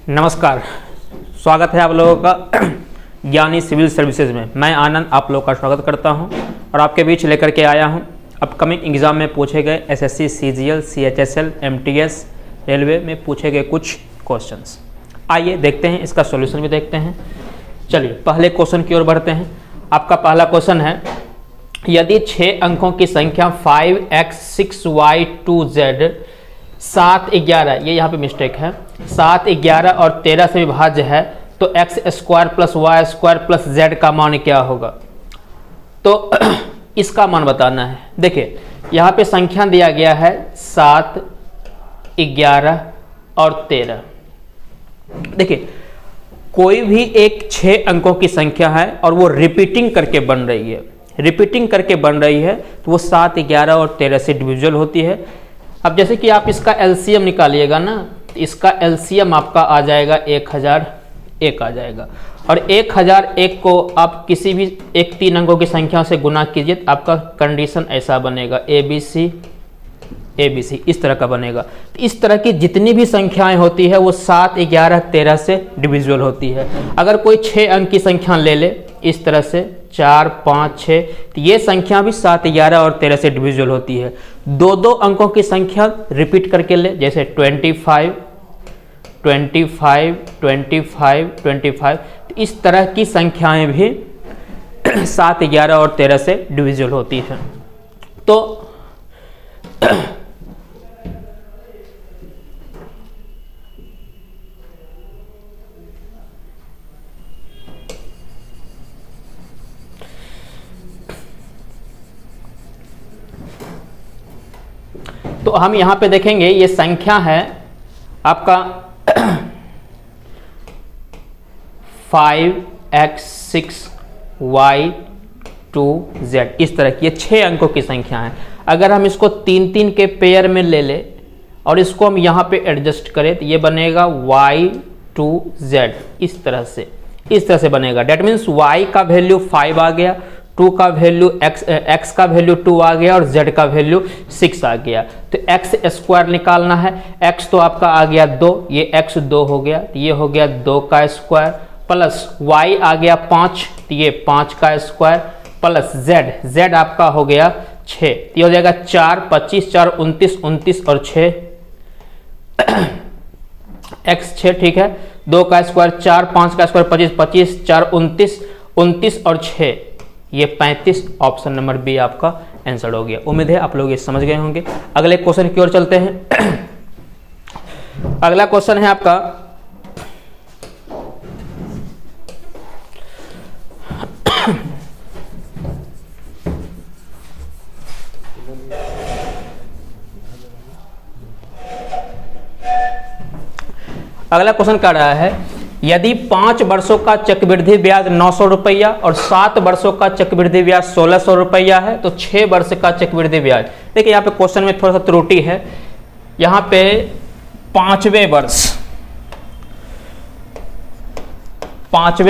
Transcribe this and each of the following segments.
नमस्कार, स्वागत है आप लोगों का ज्ञानी सिविल सर्विसेज में। मैं आनंद आप लोगों का स्वागत करता हूं और आपके बीच लेकर के आया हूं अपकमिंग एग्ज़ाम में पूछे गए SSC, CGL, CHSL, MTS, railway में पूछे गए कुछ क्वेश्चंस। आइए देखते हैं, इसका सॉल्यूशन भी देखते हैं। चलिए पहले क्वेश्चन की ओर बढ़ते हैं। आपका पहला क्वेश्चन है, यदि 6 अंकों की संख्या 5x 6y 2z 7, 11, ये यहाँ पे मिस्टेक है, 7, 11 और 13 से विभाज्य है तो x square plus Y square plus Z का मान क्या होगा? तो इसका मान बताना है। देखिए यहाँ पे संख्या दिया गया है 7, 11 और 13। देखिए कोई भी एक 6 अंकों की संख्या है और वो रिपीटिंग करके बन रही है, तो वो 7, 11 और 13 से डिविजिबल होती है। अब जैसे कि आप इसका एलसीएम निकालिएगा ना, इसका एलसीएम आपका आ जाएगा 1001 आ जाएगा, और 1001 को आप किसी भी एक 3 अंकों की संख्या से गुना कीजिए तो आपका कंडीशन ऐसा बनेगा, ABC इस तरह का बनेगा। तो इस तरह की जितनी भी संख्याएं होती है वो 7, 11, 13 से डिविजिबल होती है। अगर कोई 6 अंक की संख्या ले ले इस तरह से 4, 5, 6, तो ये संख्या भी 7, 11 और 13 से डिविजिबल होती है। 2 अंकों की संख्या रिपीट करके ले, जैसे 25, 25, 25, 25, तो इस तरह की संख्याएं भी 7, 11 और 13 से डिविजिबल होती है। तो हम यहाँ पे देखेंगे, ये संख्या है आपका 5x 6y 2z, इस तरह की ये 6 अंकों की संख्या है। अगर हम इसको 3-3 के पेयर में ले ले और इसको हम यहाँ पे एडजस्ट करें तो ये बनेगा y 2z, इस तरह से बनेगा। डेट मीन्स y का वैल्यू 5 आ गया, 2 का वैल्यू x का वैल्यू 2 आ गया और z का वैल्यू 6 आ गया। तो x स्क्वायर निकालना है। x तो आपका आ गया 2, ये x 2 हो गया, तो ये हो गया 2 का स्क्वायर, प्लस y आ गया 5, तो ये 5 का स्क्वायर, प्लस z आपका हो गया 6, ये हो जाएगा 4, 25, 4, 29, 29 और 6 x 6, ठीक है। 2 का स्क्वायर 4, 5 का स्क्वायर 25, 25, 4, 29, 29 और 6 ये 35। ऑप्शन नंबर बी आपका आंसर हो गया। उम्मीद है आप लोग ये समझ गए होंगे। अगले क्वेश्चन की ओर चलते हैं। अगला क्वेश्चन है आपका, अगला क्वेश्चन कह रहा है, यदि 5 वर्षों का चक्रवृद्धि ब्याज 900 रुपया और 7 वर्षों का चक्रवृद्धि ब्याज 1600 रुपया है तो 6 वर्ष का चक्रवृद्धि ब्याज। देखिए यहाँ पे क्वेश्चन में थोड़ा सा त्रुटि है। यहाँ पे 5वें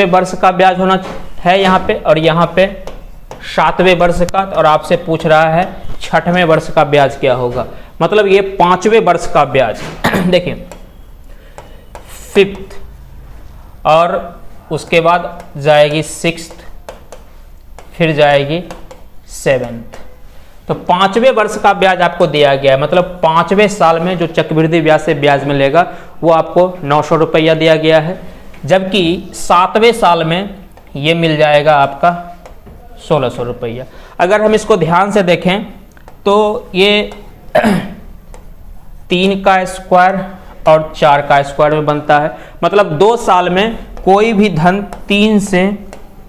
वर्ष का ब्याज होना है यहाँ पे, और यहाँ पे 7वें वर्ष का, और आपसे पूछ रहा है 6वें वर्ष का ब्याज क्या होगा। मतलब ये 5वें वर्ष का ब्याज देखिए 5th और उसके बाद जाएगी 6th, फिर जाएगी 7th। तो 5वें वर्ष का ब्याज आपको दिया गया है। मतलब 5वें साल में जो चक्रवृद्धि ब्याज से ब्याज मिलेगा वो आपको 900 रुपया दिया गया है, जबकि 7वें साल में ये मिल जाएगा आपका 1600 रुपया। अगर हम इसको ध्यान से देखें तो ये 3 का स्क्वायर और 4 का स्क्वायर में बनता है। मतलब 2 साल में कोई भी धन 3 से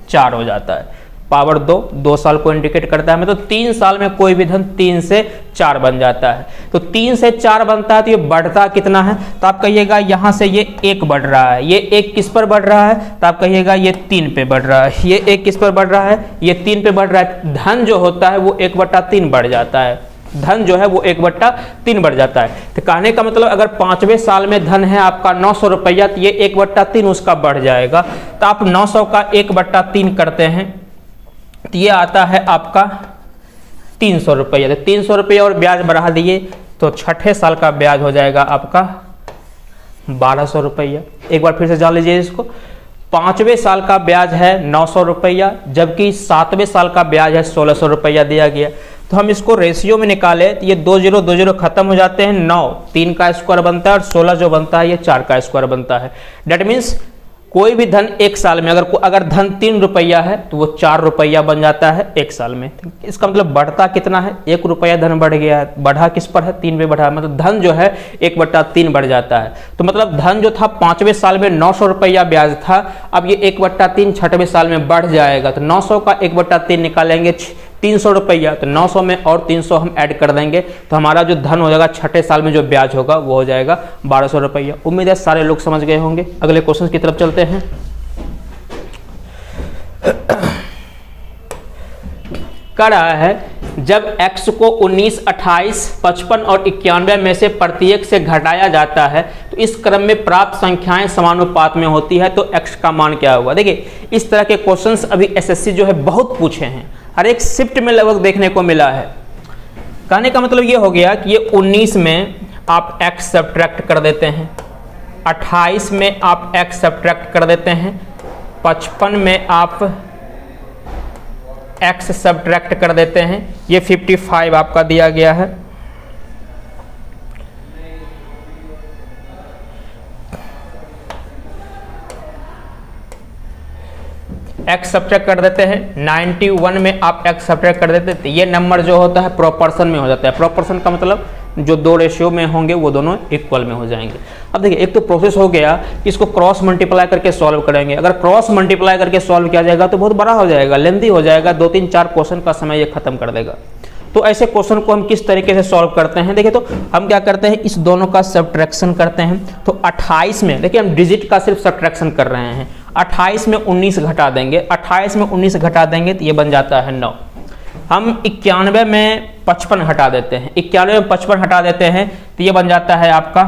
4 हो जाता है। पावर 2 साल को इंडिकेट करता है। मतलब 3 साल में कोई भी धन 3 से 4 बन जाता है। तो 3 से 4 बनता है तो ये बढ़ता कितना है? तो आप कहिएगा यहाँ से ये 1 बढ़ रहा है। ये 1 किस पर बढ़ रहा है? तो आप कहिएगा ये 3 पे बढ़ रहा है। ये 1 किस पर बढ़ रहा है? ये 3 पे बढ़ रहा है। धन जो होता है वो 1/3 बढ़ जाता है। धन जो है वो 1/3 बढ़ जाता है। तो कहने का मतलब अगर 5वें साल में धन है आपका 900 रुपया तो ये 1/3 उसका बढ़ जाएगा। तो आप 900 का 1/3 करते हैं तो ये आता है आपका 300 रुपया। तो 300 रुपया और ब्याज बढ़ा दिए तो 6ठे साल का ब्याज हो जाएगा आपका 1200 रुपया। एक बार फिर से जान लीजिए इसको, 5वें साल का ब्याज है 900 रुपया, जबकि 7वें साल का ब्याज है 1600 रुपया दिया गया। तो हम इसको रेशियो में निकाले तो ये 2 खत्म हो जाते हैं, 9 3 का स्क्वायर बनता है और 16 जो बनता है ये 4 का स्क्वायर बनता है। डेट मीन्स कोई भी धन एक साल में अगर धन 3 रुपया है तो वो 4 रुपया बन जाता है एक साल में। इसका मतलब बढ़ता कितना है, 1 रुपया धन बढ़ गया है। बढ़ा किस पर है, 3 पे बढ़ा, मतलब धन जो है 1/3 बढ़ जाता है। तो मतलब धन जो था 5वें साल में 900 रुपया ब्याज था, अब ये 1/3 6वें साल में बढ़ जाएगा। तो 900 का 1/3 निकालेंगे 300 रुपया, तो 900 में और 300 हम ऐड कर देंगे तो हमारा जो धन हो जाएगा 6ठे साल में जो ब्याज होगा वो हो जाएगा 1200 रुपया। उम्मीद है सारे लोग समझ गए होंगे। अगले क्वेश्चन की तरफ चलते हैं। कह रहा है जब x को 19, 28, 55 और 91 में से प्रत्येक से घटाया जाता है तो इस क्रम में प्राप्त संख्याएं समानुपात में होती है तो x का मान क्या होगा। देखिए इस तरह के क्वेश्चंस अभी एसएससी जो है बहुत पूछे हैं, हर एक शिफ्ट में लगभग देखने को मिला है। कहने का मतलब ये हो गया कि ये 19 में आप x सब्ट्रैक्ट कर देते हैं, 28 में आप x सब्ट्रैक्ट कर देते हैं, 55 में आप x सब्ट्रैक्ट कर देते हैं, ये 55 आपका दिया गया है। x सब्ट्रैक्ट कर देते हैं, 91 में आप x सब्ट्रैक्ट कर देते हैं। ये नंबर जो होता है प्रोपोर्शन में हो जाता है। प्रोपोर्शन का मतलब जो दो रेशियो में होंगे वो दोनों इक्वल में हो जाएंगे। अब देखिए एक तो प्रोसेस हो गया कि इसको क्रॉस मल्टीप्लाई करके सॉल्व करेंगे। अगर क्रॉस मल्टीप्लाई करके सॉल्व किया जाएगा तो बहुत बड़ा हो जाएगा, लेंथी हो जाएगा, 2 3 4 क्वेश्चन का समय ये खत्म कर देगा। तो ऐसे क्वेश्चन को हम किस तरीके से सॉल्व करते हैं, देखिए तो हम क्या करते हैं, इस दोनों का सब्ट्रैक्शन करते हैं। तो 28 में देखिए हम डिजिट का सिर्फ सब्ट्रैक्शन कर रहे हैं, 28 में 19 घटा देंगे, 28 में 19 घटा देंगे तो ये बन जाता है 9। हम 91 में 55 हटा देते हैं, 91 में 55 हटा देते हैं तो ये बन जाता है आपका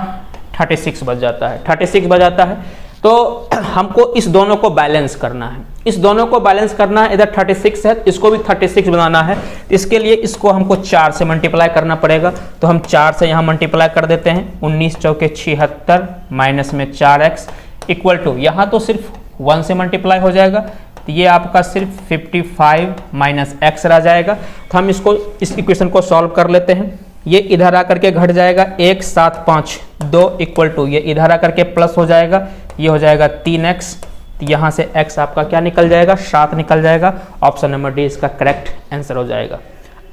36 बच जाता है, 36 बच जाता है। तो हमको इस दोनों को बैलेंस करना है, इस दोनों को बैलेंस करना है। इधर 36 है, इसको भी 36 बनाना है। इसके लिए इसको हमको 4 से मल्टीप्लाई करना पड़ेगा। तो हम 4 से यहाँ मल्टीप्लाई कर देते हैं, 19 चौके 76 माइनस में 4x इक्वल टू, यहाँ तो सिर्फ 1 से मल्टीप्लाई हो जाएगा तो ये आपका सिर्फ 55 माइनस x रह जाएगा। तो हम इसको इस इक्वेशन को सॉल्व कर लेते हैं। ये इधर आकर के घट जाएगा, 1 7 5 2 इक्वल टू, ये इधर आकर के प्लस हो जाएगा, ये हो जाएगा 3x। तो यहाँ से x आपका क्या निकल जाएगा, 7 निकल जाएगा। ऑप्शन नंबर डी इसका करेक्ट आंसर हो जाएगा।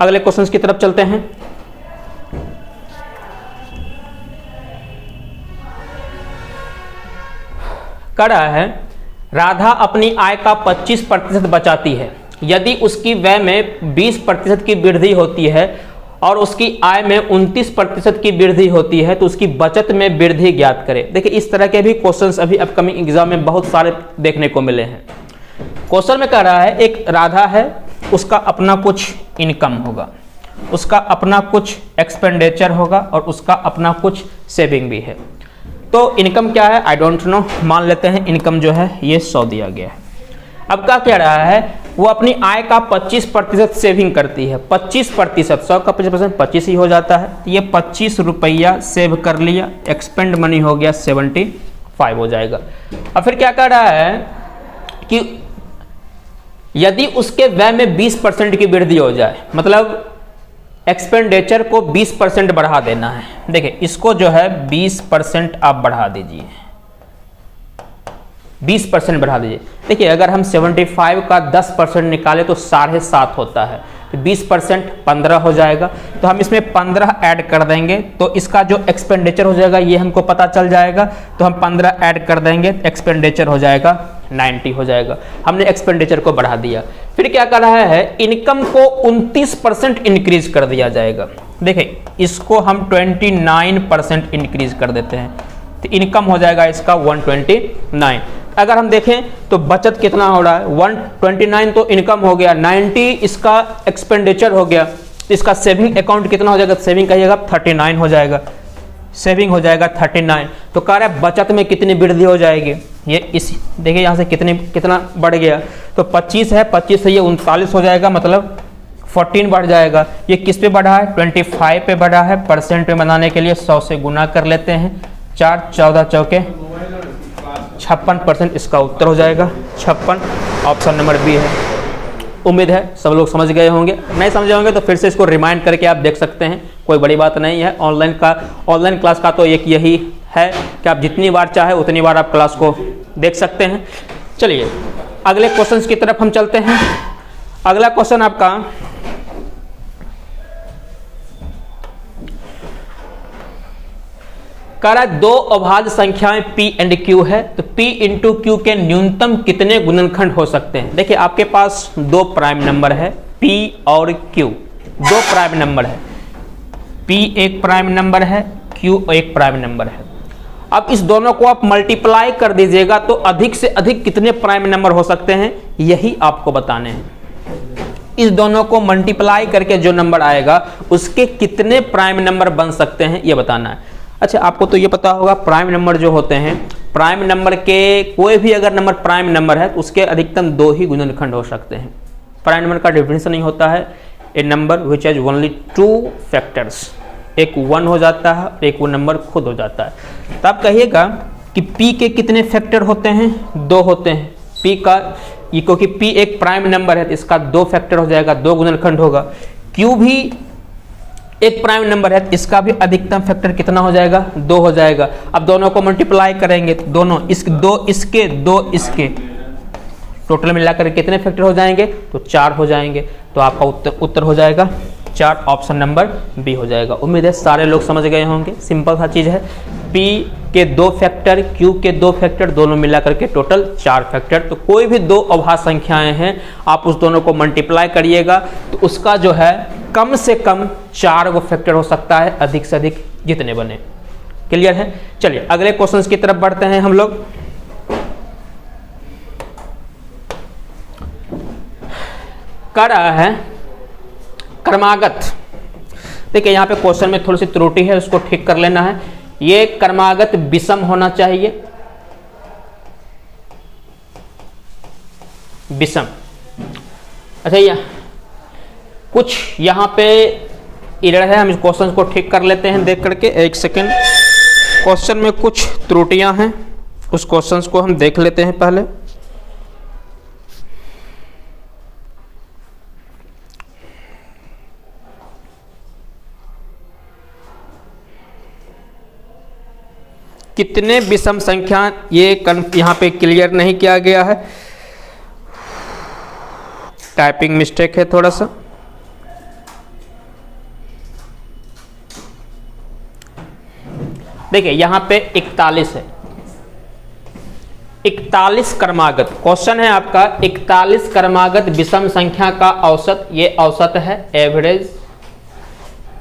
अगले क्वेश्चन की तरफ चलते हैं। कह रहा है राधा अपनी आय का 25% बचाती है, यदि उसकी व्यय में 20% की वृद्धि होती है और उसकी आय में 29% की वृद्धि होती है तो उसकी बचत में वृद्धि ज्ञात करें। देखिए इस तरह के भी क्वेश्चंस अभी अपकमिंग एग्जाम में बहुत सारे देखने को मिले हैं। क्वेश्चन में कह रहा है एक राधा है, उसका अपना कुछ इनकम होगा, उसका अपना कुछ एक्सपेंडिचर होगा और उसका अपना कुछ सेविंग भी है। तो इनकम क्या है आई डोंट नो, मान लेते हैं इनकम जो है ये 100 दिया गया है। अब क्या कह रहा है, वो अपनी आय का 25% सेविंग करती है। 25%, 100 का 25% 25 ही हो जाता है। तो ये 25 रुपया सेव कर लिया, एक्सपेंड मनी हो गया 75 हो जाएगा। अब फिर क्या कह रहा है कि यदि उसके व्यय में 20% की वृद्धि हो जाए, मतलब एक्सपेंडिचर को 20% बढ़ा देना है। देखिए इसको जो है 20% आप बढ़ा दीजिए, 20% बढ़ा दीजिए। देखिए अगर हम 75 का 10% निकाले तो 7.5 होता है, तो 20% 15 हो जाएगा। तो हम इसमें 15 ऐड कर देंगे तो इसका जो एक्सपेंडिचर हो जाएगा ये हमको पता चल जाएगा। तो हम 15 ऐड कर देंगे, एक्सपेंडिचर हो जाएगा 90 हो जाएगा। हमने एक्सपेंडिचर को बढ़ा दिया। फिर क्या कर रहा है, इनकम को 29% इंक्रीज कर दिया जाएगा। देखिए इसको हम 29% इंक्रीज कर देते हैं तो इनकम हो जाएगा इसका 129। अगर हम देखें तो बचत कितना हो रहा है, 129 तो इनकम हो गया, 90 इसका एक्सपेंडिचर हो गया। तो इसका सेविंग अकाउंट कितना हो जाएगा, सेविंग कहिएगा 39 हो जाएगा, सेविंग हो जाएगा 39। तो कह रहा है बचत में कितनी वृद्धि हो जाएगी, ये इस देखिए यहाँ से कितना बढ़ गया। तो 25 है, 25 से ये 39 हो जाएगा, मतलब 14 बढ़ जाएगा। ये किस पे बढ़ा है, 25 पे बढ़ा है। परसेंट पे बनाने के लिए 100 से गुना कर लेते हैं 4 14 चौके 56% इसका उत्तर हो जाएगा। 56 ऑप्शन नंबर बी है। उम्मीद है सब लोग समझ गए होंगे, नहीं समझे होंगे तो फिर से इसको रिमाइंड करके आप देख सकते हैं, कोई बड़ी बात नहीं है। ऑनलाइन क्लास का तो एक यही है कि आप जितनी बार चाहे उतनी बार आप क्लास को देख सकते हैं। चलिए अगले क्वेश्चन की तरफ हम चलते हैं। अगला क्वेश्चन आपका कह रहा है दो अभाज्य संख्याएं P एंड Q है, तो P इंटू क्यू के न्यूनतम कितने गुणनखंड हो सकते हैं। देखिए आपके पास दो प्राइम नंबर है P और Q, दो प्राइम नंबर है, P एक प्राइम नंबर है, Q एक प्राइम नंबर है। अब इस दोनों को आप मल्टीप्लाई कर दीजिएगा तो अधिक से अधिक कितने प्राइम नंबर हो सकते हैं, यही आपको बताने हैं। इस दोनों को मल्टीप्लाई करके जो नंबर आएगा उसके कितने प्राइम नंबर बन सकते हैं ये बताना है। अच्छा आपको तो ये पता होगा प्राइम नंबर जो होते हैं, प्राइम नंबर के कोई भी अगर नंबर प्राइम नंबर है तो उसके अधिकतम दो ही गुणनखंड हो सकते हैं। प्राइम नंबर का डेफिनेशन नहीं होता है a number which has only 2 factors, एक 1 हो जाता है और एक वो नंबर खुद हो जाता है। तो आप कहिएगा कि P के कितने फैक्टर होते हैं, 2 होते हैं। P का क्योंकि P एक प्राइम नंबर है तो इसका 2 फैक्टर हो जाएगा, 2 गुणनखंड होगा। Q भी एक प्राइम नंबर है, इसका भी अधिकतम फैक्टर कितना हो जाएगा, 2 हो जाएगा। अब दोनों को मल्टीप्लाई करेंगे तो दोनों दो इसके टोटल मिलाकर कितने फैक्टर हो जाएंगे, तो 4 हो जाएंगे। तो आपका उत्तर हो जाएगा 4, ऑप्शन नंबर बी हो जाएगा। उम्मीद है सारे लोग समझ गए होंगे, सिंपल सा चीज है। P के 2 फैक्टर, Q के 2 फैक्टर, दोनों मिलाकर के टोटल 4 फैक्टर। तो कोई भी दो अभाज्य संख्याएं हैं आप उस दोनों को मल्टीप्लाई करिएगा तो उसका जो है कम से कम 4 वो फैक्टर हो सकता है, अधिक से अधिक जितने बने। क्लियर है। चलिए अगले क्वेश्चंस की तरफ बढ़ते हैं हम लोग। कर रहा है क्रमागत। देखिए यहाँ पे क्वेश्चन में थोड़ी सी त्रुटि है, उसको ठीक कर लेना है। ये क्रमागत विषम होना चाहिए, विषम। अच्छा ये कुछ यहाँ पे एरर है, हम इस क्वेश्चन को ठीक कर लेते हैं देख करके। एक सेकेंड, क्वेश्चन में कुछ त्रुटियां हैं, उस क्वेश्चन को हम देख लेते हैं पहले। कितने विषम संख्या, ये यहाँ पे क्लियर नहीं किया गया है, टाइपिंग मिस्टेक है थोड़ा सा। देखिए यहाँ पे 41 है, 41 क्रमागत क्वेश्चन है आपका। 41 क्रमागत विषम संख्या का औसत, ये औसत है, एवरेज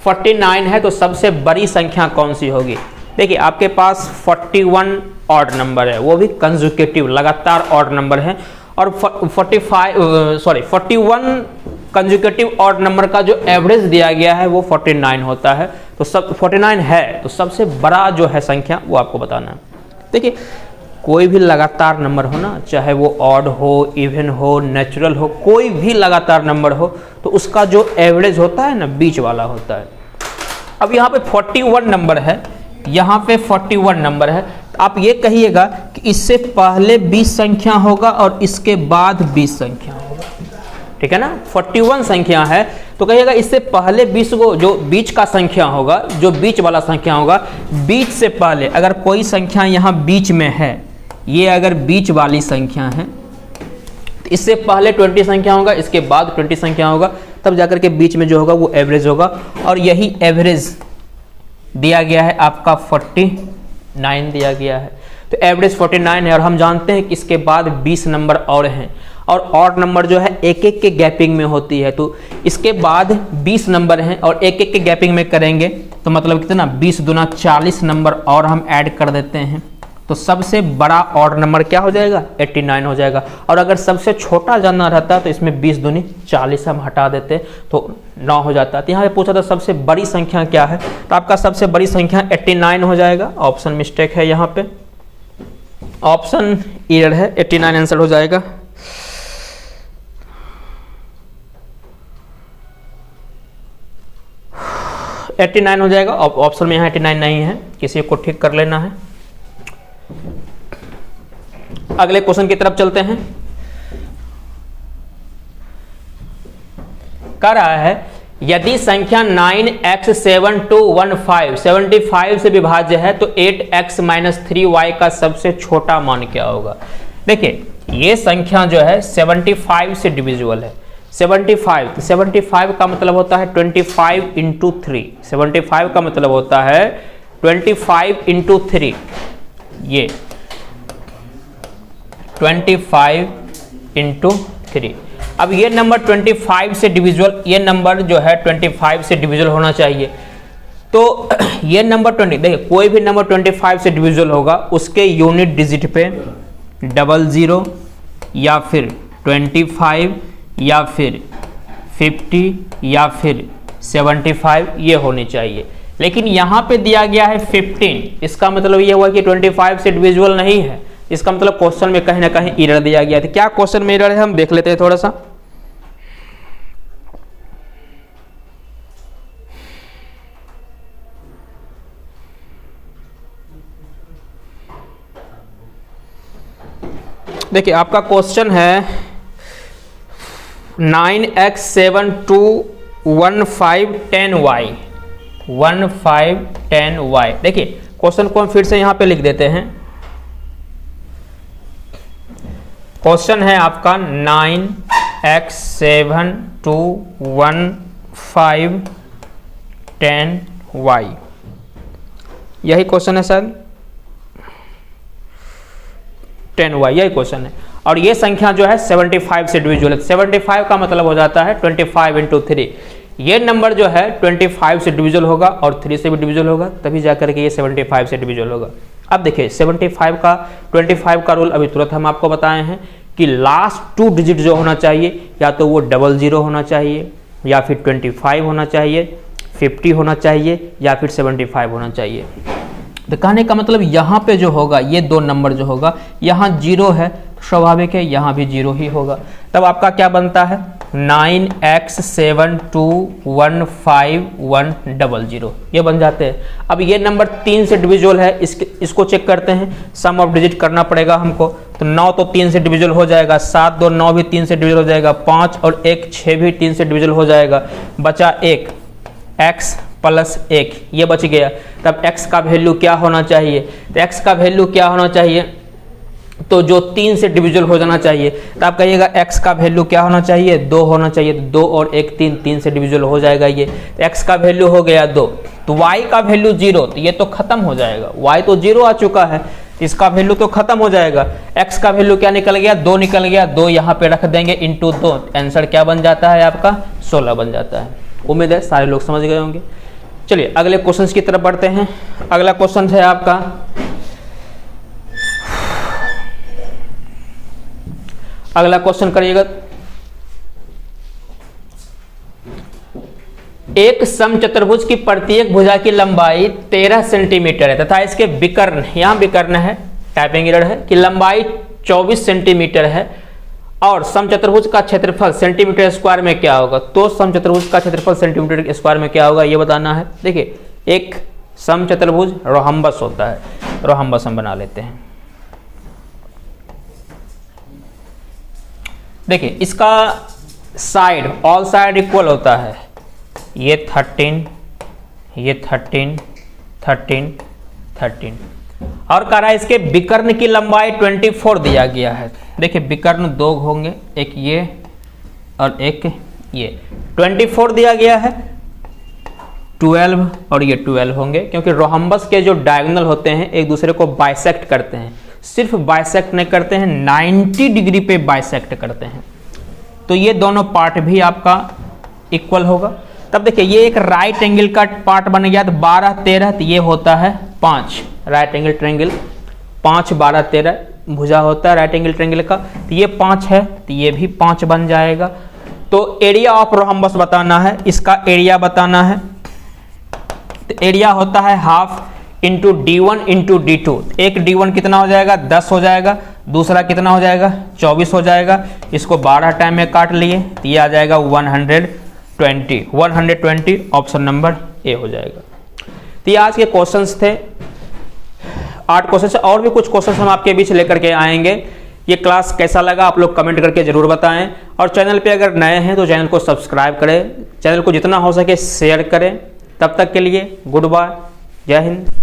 49 है, तो सबसे बड़ी संख्या कौन सी होगी। देखिए आपके पास 41 ऑड नंबर है, वो भी कंसेक्यूटिव लगातार ऑड नंबर है, और 41 कंसेक्यूटिव ऑड नंबर का जो एवरेज दिया गया है वो 49 होता है। तो सब 49 है, तो सबसे बड़ा जो है संख्या वो आपको बताना है। देखिए कोई भी लगातार नंबर हो ना, चाहे वो ऑड हो, इवन हो, नेचुरल हो, कोई भी लगातार नंबर हो तो उसका जो एवरेज होता है ना, बीच वाला होता है। अब यहाँ पे 41 नंबर है, यहाँ पे 41 नंबर है, तो आप ये कहिएगा कि इससे पहले 20 संख्या होगा और इसके बाद 20 संख्या होगा, ठीक है ना। 41 संख्या है तो कहिएगा इससे पहले 20 को, जो बीच का संख्या होगा, जो बीच वाला संख्या होगा, बीच से पहले अगर कोई संख्या यहाँ बीच में है, ये अगर बीच वाली संख्या है तो इससे पहले 20 संख्या होगा, इसके बाद 20 संख्या होगा, तब जाकर के बीच में जो होगा वो एवरेज होगा। और यही एवरेज दिया गया है आपका 49 दिया गया है, तो एवरेज 49 है। और हम जानते हैं कि इसके बाद 20 नंबर और हैं, और ऑड नंबर जो है एक एक के गैपिंग में होती है, तो इसके बाद 20 नंबर हैं और एक एक के गैपिंग में करेंगे तो मतलब कितना, 20 दूना 40 नंबर और हम ऐड कर देते हैं, तो सबसे बड़ा ऑड नंबर क्या हो जाएगा, 89 हो जाएगा। और अगर सबसे छोटा जानना रहता तो इसमें 20 दूनी 40 हम हटा देते तो 9 हो जाता। तो यहाँ पे पूछा था सबसे बड़ी संख्या क्या है, तो आपका सबसे बड़ी संख्या 89 हो जाएगा। ऑप्शन मिस्टेक है, यहाँ पे ऑप्शन एरर है, 89 आंसर हो जाएगा। 89 हो जाएगा। ऑप्शन में यहाँ 89 नहीं है, किसी को ठीक कर लेना है। अगले क्वेश्चन की तरफ चलते हैं। कह रहा है यदि संख्या 9x7215 75 से विभाज्य है तो 8x - 3y का सबसे छोटा मान क्या होगा। देखिए ये संख्या जो है 75 से डिविजिबल है। 75 तो 75 का मतलब होता है 25 × 3। 75 का मतलब होता है 25 × 3, ये 25 × 3। अब ये नंबर 25 से डिविजिबल, ये नंबर जो है 25 से डिविजिबल होना चाहिए। तो ये नंबर 20, देखिए कोई भी नंबर 25 से डिविजिबल होगा उसके यूनिट डिजिट पे 00 या फिर 25 या फिर 50 या फिर 75 ये होनी चाहिए। लेकिन यहाँ पे दिया गया है 15, इसका मतलब ये हुआ कि 25 से डिविजिबल नहीं है। इसका मतलब क्वेश्चन में कहीं ना कहीं एरर दिया गया था। क्या क्वेश्चन में एरर है हम देख लेते हैं थोड़ा सा। देखिए आपका क्वेश्चन है 9x721510y 1510y। देखिए क्वेश्चन को हम फिर से यहां पे लिख देते हैं। क्वेश्चन है आपका 9x721510y, यही क्वेश्चन है सर, 10y यही क्वेश्चन है। और ये संख्या जो है 75 से डिविजिबल है। 75 का मतलब हो जाता है 25 × 3। ये नंबर जो है 25 से डिविजिबल होगा और 3 से भी डिविजिबल होगा, तभी जाकर के ये 75 से डिविजिबल होगा। अब देखिए 25 का रूल अभी तुरंत हम आपको बताए हैं कि लास्ट 2 डिजिट जो होना चाहिए या तो वो 00 होना चाहिए या फिर 25 होना चाहिए, 50 होना चाहिए या फिर 75 होना चाहिए। तो कहने का मतलब यहाँ पे जो होगा ये 2 नंबर जो होगा, यहाँ 0 है तो स्वाभाविक है यहाँ भी 0 ही होगा। तब आपका क्या बनता है 9x721510 ये बन जाते हैं। अब ये नंबर 3 से डिविजिबल है, इसको चेक करते हैं, सम ऑफ डिजिट करना पड़ेगा हमको। तो 9 तो 3 से डिविजिबल हो जाएगा, 7 2 9 भी 3 से डिविजिबल हो जाएगा, 5 और 1 6 भी 3 से डिविजिबल हो जाएगा, बचा 1 x + 1 ये बच गया। तब x का वैल्यू क्या होना चाहिए, तो x का वैल्यू क्या होना चाहिए, तो जो 3 से डिविजिबल हो जाना चाहिए। तो आप कहिएगा x का वैल्यू क्या होना चाहिए, 2 होना चाहिए। तो 2 और 1 3 से डिविजिबल हो जाएगा ये। तो x का वैल्यू हो गया 2। तो y का वैल्यू 0, तो ये तो खत्म हो जाएगा, y तो 0 आ चुका है, इसका वैल्यू तो खत्म हो जाएगा। x का वैल्यू क्या निकल गया, 2 निकल गया। 2 यहाँ पे रख देंगे × 2, आंसर क्या बन जाता है आपका 16 बन जाता है। उम्मीद है सारे लोग समझ गए होंगे। चलिए अगले क्वेश्चन की तरफ बढ़ते हैं। अगला क्वेश्चन है आपका अगला क्वेश्चन करिएगा। एक समचतुर्भुज की प्रत्येक भुजा की लंबाई 13 सेंटीमीटर है तथा इसके विकर्ण, यहाँ विकर्ण है, टाइपिंग एरर है, कि लंबाई 24 सेंटीमीटर है और समचतुर्भुज का क्षेत्रफल सेंटीमीटर स्क्वायर में क्या होगा। तो समचतुर्भुज का क्षेत्रफल सेंटीमीटर स्क्वायर में क्या होगा ये बताना है। देखिए एक समचतुर्भुज रोहम्बस होता है, रोहम्बस हम बना लेते हैं। देखिए इसका साइड, ऑल साइड इक्वल होता है, ये 13, ये 13, 13, 13 और कह रहा है इसके विकर्ण की लंबाई 24 दिया गया है। देखिए विकर्ण 2 होंगे, एक ये और एक ये, 24 दिया गया है, 12 और ये 12 होंगे, क्योंकि रोहम्बस के जो डायगोनल होते हैं एक दूसरे को बाइसेक्ट करते हैं, सिर्फ बाइसेक्ट नहीं करते हैं 90 डिग्री पे बाइसेक्ट करते हैं। तो ये दोनों पार्ट भी आपका इक्वल होगा। तब देखिए ये एक राइट एंगल का पार्ट बन गया, तो 12 13, तो ये होता है 5, राइट एंगल ट्रायंगल 5 12 13 भुजा होता है राइट एंगल ट्रायंगल का। तो ये 5 है, तो ये भी 5 बन जाएगा। तो एरिया ऑफ रोहम्बस बताना है, इसका एरिया बताना है। तो एरिया होता है half into D1 into D2। एक D1 कितना हो जाएगा 10 हो जाएगा, दूसरा कितना हो जाएगा 24 हो जाएगा। इसको 12 टाइम में काट लिए तो ये आ जाएगा 120 ऑप्शन नंबर ए हो जाएगा। तो ये आज के क्वेश्चंस थे, 8 क्वेश्चन। और भी कुछ क्वेश्चंस हम आपके बीच लेकर के आएंगे। ये क्लास कैसा लगा आप लोग कमेंट करके जरूर बताएं, और चैनल पे अगर नए हैं तो चैनल को सब्सक्राइब करें, चैनल को जितना हो सके शेयर करें। तब तक के लिए गुड बाय, जय हिंद।